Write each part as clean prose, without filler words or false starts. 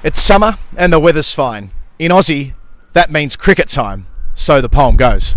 It's summer and the weather's fine. In Aussie, that means cricket time. So the poem goes.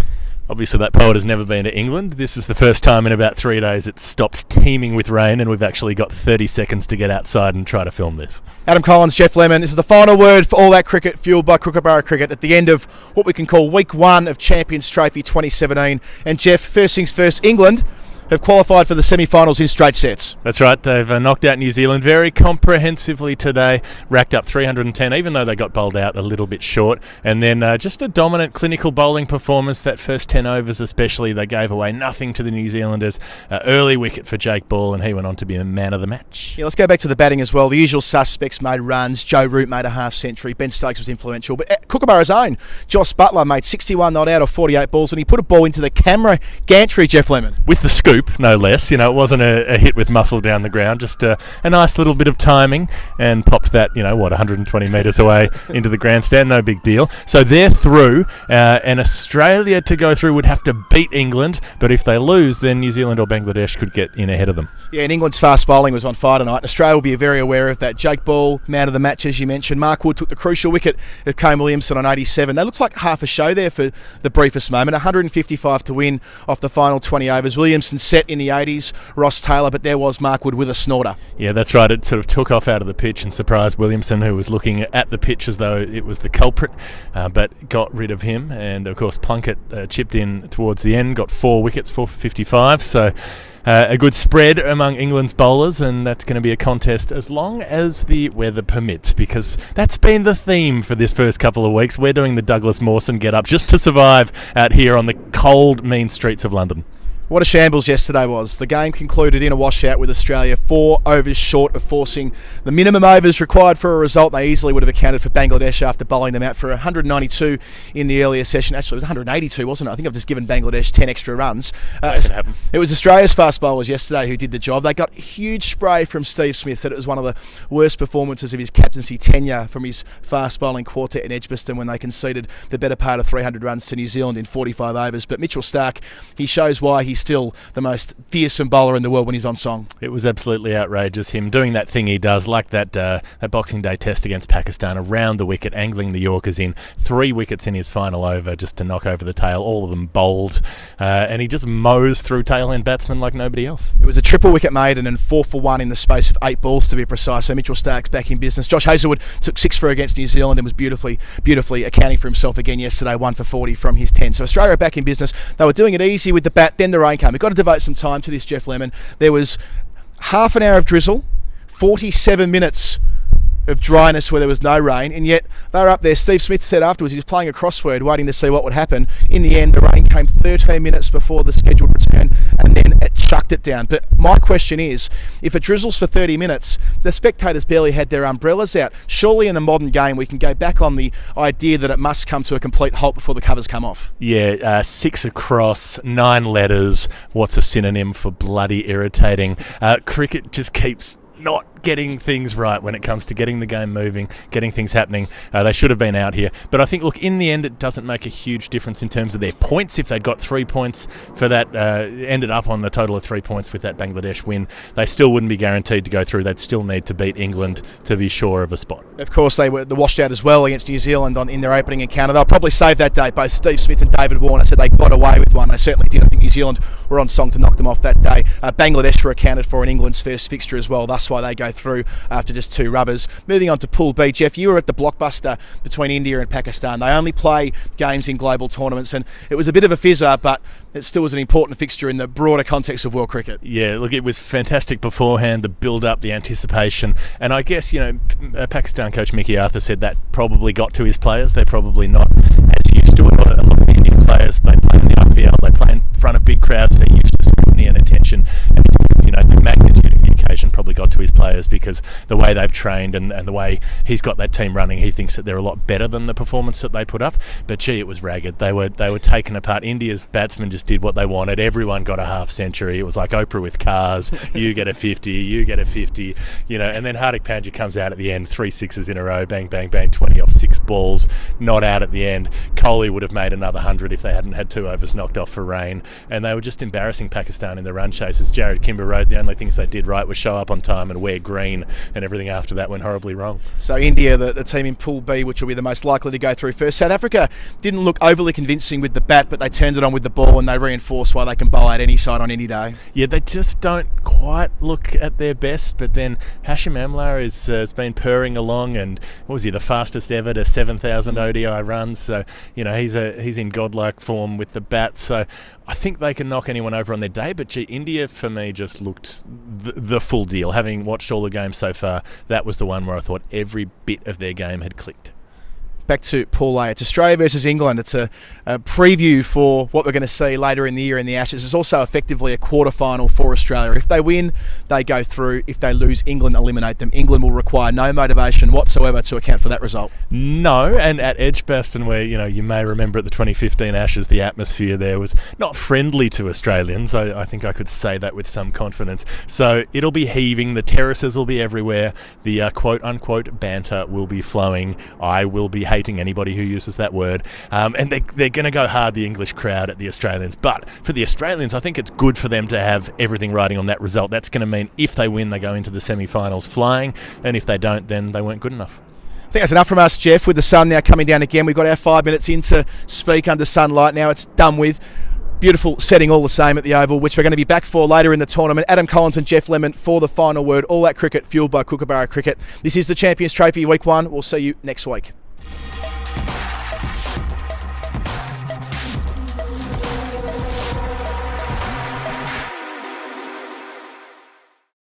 Obviously that poet has never been to England. This is the first time in about 3 days it's stopped teeming with rain, and we've actually got 30 seconds to get outside and try to film this. Adam Collins, Jeff Lemon, this is the final word for all that cricket fueled by Kookaburra cricket at the end of what we can call week 1 of Champions Trophy 2017. And Jeff, first things first, England have qualified for the semi-finals in straight sets. That's right, they've knocked out New Zealand very comprehensively today, racked up 310, even though they got bowled out a little bit short, and then just a dominant clinical bowling performance. That first 10 overs especially, they gave away nothing to the New Zealanders. Early wicket for Jake Ball, and he went on to be a man of the match. Yeah, let's go back to the batting as well. The usual suspects made runs. Joe Root made a half-century. Ben Stokes was influential, but Kookaburra's own Joss Buttler made 61 not out of 48 balls, and he put a ball into the camera gantry, Jeff Lemon. With the scoop, no less. You know, it wasn't a hit with muscle down the ground, just a nice little bit of timing, and popped that, 120 metres away into the grandstand, no big deal. So they're through, and Australia to go through would have to beat England, but if they lose, then New Zealand or Bangladesh could get in ahead of them. Yeah, and England's fast bowling was on fire tonight. Australia will be very aware of that. Jake Ball, man of the match, as you mentioned. Mark Wood took the crucial wicket of Kane Williamson on 87. That looks like half a show there for the briefest moment. 155 to win off the final 20 overs. Williamson set in the 80s, Ross Taylor, but there was Mark Wood with a snorter. Yeah, that's right. It sort of took off out of the pitch and surprised Williamson, who was looking at the pitch as though it was the culprit, but got rid of him. And of course Plunkett chipped in towards the end, got 4 wickets, 4 for 55. So a good spread among England's bowlers, and that's going to be a contest as long as the weather permits, because that's been the theme for this first couple of weeks. We're doing the Douglas Mawson get-up just to survive out here on the cold, mean streets of London. What a shambles yesterday was. The game concluded in a washout with Australia 4 overs short of forcing the minimum overs required for a result. They easily would have accounted for Bangladesh after bowling them out for 192 in the earlier session. Actually, it was 182, wasn't it? I think I've just given Bangladesh 10 extra runs. It was Australia's fast bowlers yesterday who did the job. They got huge spray from Steve Smith, said it was one of the worst performances of his captaincy tenure from his fast bowling quartet in Edgbaston when they conceded the better part of 300 runs to New Zealand in 45 overs. But Mitchell Starc, he shows why he's still the most fearsome bowler in the world when he's on song. It was absolutely outrageous, him doing that thing he does, like that Boxing Day test against Pakistan, around the wicket, angling the Yorkers in. 3 wickets in his final over just to knock over the tail, all of them bowled, and he just mows through tail-end batsmen like nobody else. It was a triple wicket maiden and 4 for 1 in the space of 8 balls to be precise, so Mitchell Starc's back in business. Josh Hazlewood took 6 for against New Zealand and was beautifully accounting for himself again yesterday, 1 for 40 from his 10. So Australia are back in business. They were doing it easy with the bat, then the rain came. We've got to devote some time to this, Jeff Lemon. There was half an hour of drizzle, 47 minutes of dryness where there was no rain, and yet they were up there. Steve Smith said afterwards he was playing a crossword waiting to see what would happen. In the end, the rain came 13 minutes before the scheduled return, and then it chucked it down. But my question is, if it drizzles for 30 minutes, the spectators barely had their umbrellas out. Surely in a modern game we can go back on the idea that it must come to a complete halt before the covers come off. Yeah, 6 across, 9 letters. What's a synonym for bloody irritating? Cricket just keeps not getting things right when it comes to getting the game moving, getting things happening. They should have been out here. But I think, look, in the end, it doesn't make a huge difference in terms of their points. If they'd got 3 points for that, ended up on the total of 3 points with that Bangladesh win, they still wouldn't be guaranteed to go through. They'd still need to beat England to be sure of a spot. Of course, they were the washed out as well against New Zealand in their opening encounter. They'll probably save that day. Both Steve Smith and David Warner said they got away with one. They certainly did. I think New Zealand were on song to knock them off that day. Bangladesh were accounted for in England's first fixture as well. That's why they go through after just 2 rubbers. Moving on to Pool B, Jeff, you were at the blockbuster between India and Pakistan. They only play games in global tournaments, and it was a bit of a fizzer, but it still was an important fixture in the broader context of world cricket. Yeah, look, it was fantastic beforehand, the build-up, the anticipation, and I guess, Pakistan coach Mickey Arthur said that probably got to his players. They're probably not as used to it. A lot of Indian players, they play in the IPL, they play in front of big crowds, they're used to scrutiny and attention, and the magnitude of the occasion probably got to his players because the way they've trained and the way he's got that team running, he thinks that they're a lot better than the performance that they put up. But gee, it was ragged. They were taken apart. India's batsmen just did what they wanted. Everyone got a half century. It was like Oprah with cars. You get a 50, you get a 50, and then Hardik Pandya comes out at the end, 3 sixes in a row, bang, bang, bang, 20 off 6 balls, not out at the end. Kohli would have made another 100 if they hadn't had 2 overs knocked off for rain, and they were just embarrassing Pakistan in the run chases. Jared Kimber wrote the only things they did right was show up on time and wear green. 2015, and everything after that went horribly wrong. So India, the team in Pool B, which will be the most likely to go through first. South Africa didn't look overly convincing with the bat, but they turned it on with the ball, and they reinforced why they can bowl at any side on any day. Yeah, they just don't quite look at their best, but then Hashim Amla has been purring along, and what was he, the fastest ever to 7,000 ODI runs, so he's in godlike form with the bat, so I think they can knock anyone over on their day. But India for me just looked the full deal. Having watched all the games so far, that was the one where I thought every bit of their game had clicked. Back to Pool A. It's Australia versus England. It's a preview for what we're going to see later in the year in the Ashes. It's also effectively a quarter-final for Australia. If they win, they go through. If they lose, England eliminate them. England will require no motivation whatsoever to account for that result. No, and at Edgbaston, where you may remember at the 2015 Ashes, the atmosphere there was not friendly to Australians. I think I could say that with some confidence. So it'll be heaving. The terraces will be everywhere. The quote-unquote banter will be flowing. I will be hating anybody who uses that word, and they're going to go hard, the English crowd, at the Australians. But for the Australians, I think it's good for them to have everything riding on that result. That's going to mean if they win, they go into the semi-finals flying, and if they don't, then they weren't good enough. I think that's enough from us, Jeff. With the sun now coming down again, we've got our 5 minutes in to speak under sunlight. Now it's done with. Beautiful setting all the same at the Oval, which we're going to be back for later in the tournament. Adam Collins and Jeff Lemon for the final word. All that cricket fueled by Kookaburra Cricket. This is the Champions Trophy Week 1. We'll see you next week.